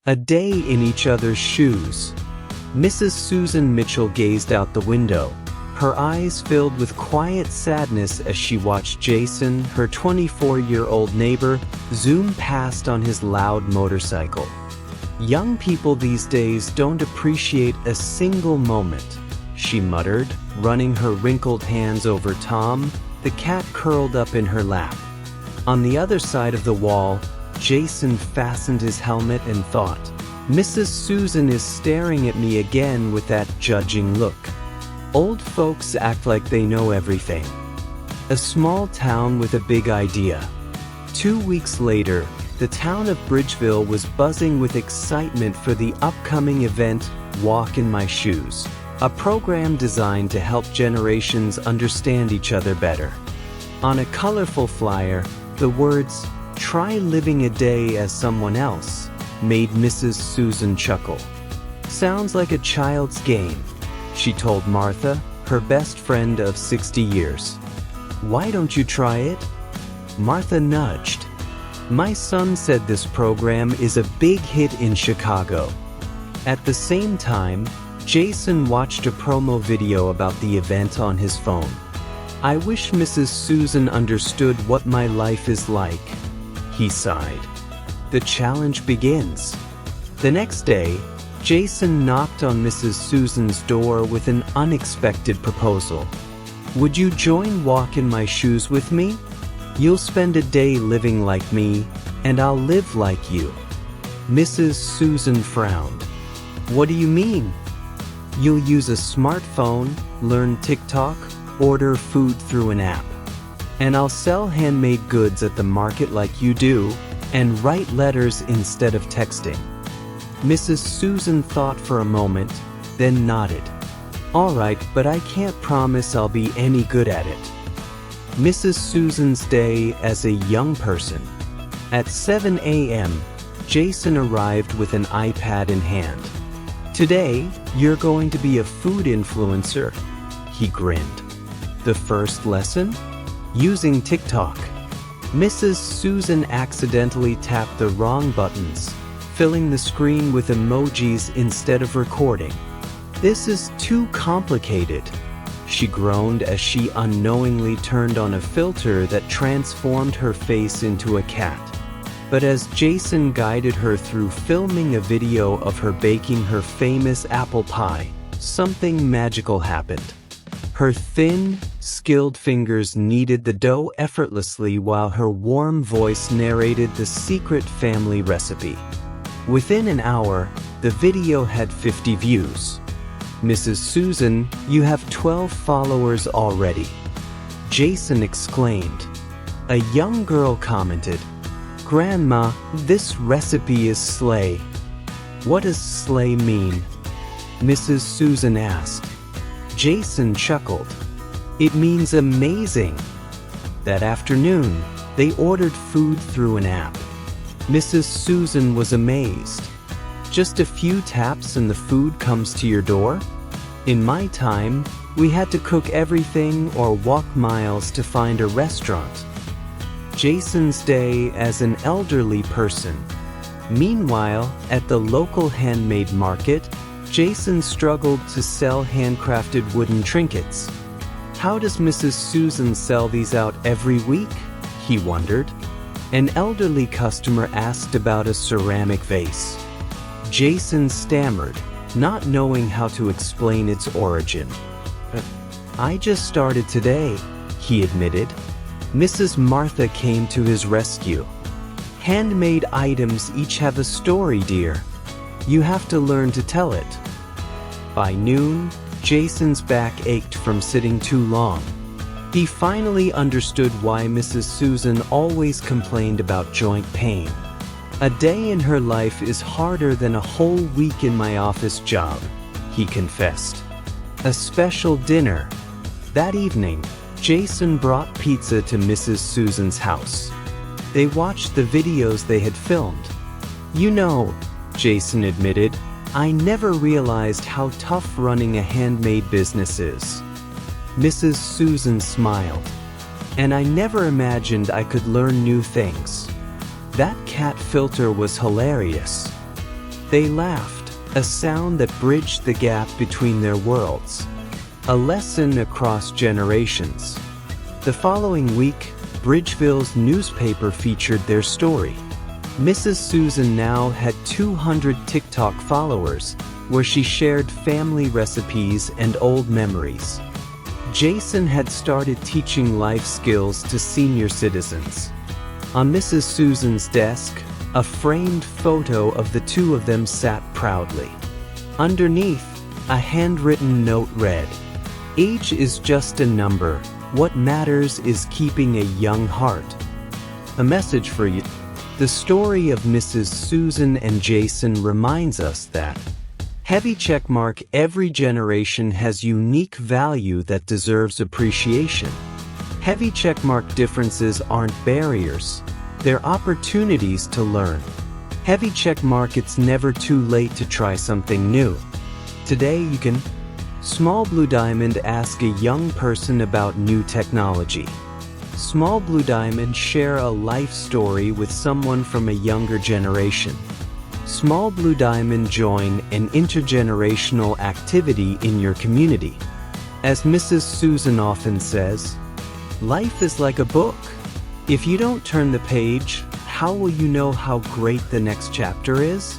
A day in each other's shoes. Mrs. Susan Mitchell gazed out the window, her eyes filled with quiet sadness as she watched Jason, her 24-year-old neighbor, zoom past on his loud motorcycle. "Young people these days don't appreciate a single moment," she muttered, running her wrinkled hands over Tom, the cat curled up in her lap. On the other side of the wall, Jason fastened his helmet and thought, "Mrs. Susan is staring at me again with that judging look. Old folks act like they know everything." A small town with a big idea. 2 weeks later, the town of Bridgeville was buzzing with excitement for the upcoming event, Walk in My Shoes, a program designed to help generations understand each other better. On a colorful flyer, the words, "Try living a day as someone else," made Mrs. Susan chuckle. "Sounds like a child's game," she told Martha, her best friend of 60 years. "Why don't you try it?" Martha nudged. "My son said this program is a big hit in Chicago." At the same time, Jason watched a promo video about the event on his phone. "I wish Mrs. Susan understood what my life is like," he sighed. The challenge begins. The next day, Jason knocked on Mrs. Susan's door with an unexpected proposal. "Would you join Walk in My Shoes with me? You'll spend a day living like me, and I'll live like you." Mrs. Susan frowned. "What do you mean?" "You'll use a smartphone, learn TikTok, order food through an app. And I'll sell handmade goods at the market like you do, and write letters instead of texting." Mrs. Susan thought for a moment, then nodded. "All right, but I can't promise I'll be any good at it." Mrs. Susan's day as a young person. At 7 a.m., Jason arrived with an iPad in hand. "Today, you're going to be a food influencer," he grinned. "The first lesson? Using TikTok." Mrs. Susan accidentally tapped the wrong buttons, filling the screen with emojis instead of recording. "This is too complicated," she groaned as she unknowingly turned on a filter that transformed her face into a cat. But as Jason guided her through filming a video of her baking her famous apple pie, something magical happened. Her thin, skilled fingers kneaded the dough effortlessly while her warm voice narrated the secret family recipe. Within an hour, the video had 50 views. "Mrs. Susan, you have 12 followers already," Jason exclaimed. A young girl commented, "Grandma, this recipe is slay." "What does slay mean?" Mrs. Susan asked. Jason chuckled. "It means amazing." That afternoon, they ordered food through an app. Mrs. Susan was amazed. "Just a few taps and the food comes to your door? In my time, we had to cook everything or walk miles to find a restaurant." Jason's day as an elderly person. Meanwhile, at the local handmade market, Jason struggled to sell handcrafted wooden trinkets. "How does Mrs. Susan sell these out every week?" he wondered. An elderly customer asked about a ceramic vase. Jason stammered, not knowing how to explain its origin. "I just started today," he admitted. Mrs. Martha came to his rescue. "Handmade items each have a story, dear. You have to learn to tell it." By noon, Jason's back ached from sitting too long. He finally understood why Mrs. Susan always complained about joint pain. "A day in her life is harder than a whole week in my office job," he confessed. A special dinner. That evening, Jason brought pizza to Mrs. Susan's house. They watched the videos they had filmed. "You know," Jason admitted, "I never realized how tough running a handmade business is." Mrs. Susan smiled. "And I never imagined I could learn new things." That cat filter was hilarious. They laughed, a sound that bridged the gap between their worlds. A lesson across generations. The following week, Bridgeville's newspaper featured their story. Mrs. Susan now had 200 TikTok followers, where she shared family recipes and old memories. Jason had started teaching life skills to senior citizens. On Mrs. Susan's desk, a framed photo of the two of them sat proudly. Underneath, a handwritten note read, "Age is just a number. What matters is keeping a young heart." A message for you. The story of Mrs. Susan and Jason reminds us that heavy checkmark, every generation has unique value that deserves appreciation. Heavy checkmark, differences aren't barriers, they're opportunities to learn. Heavy checkmark, it's never too late to try something new. Today you can. Small Blue Diamond, ask a young person about new technology. Small Blue Diamond, share a life story with someone from a younger generation. Small Blue Diamond, join an intergenerational activity in your community. As Mrs. Susan often says, life is like a book. If you don't turn the page, how will you know how great the next chapter is?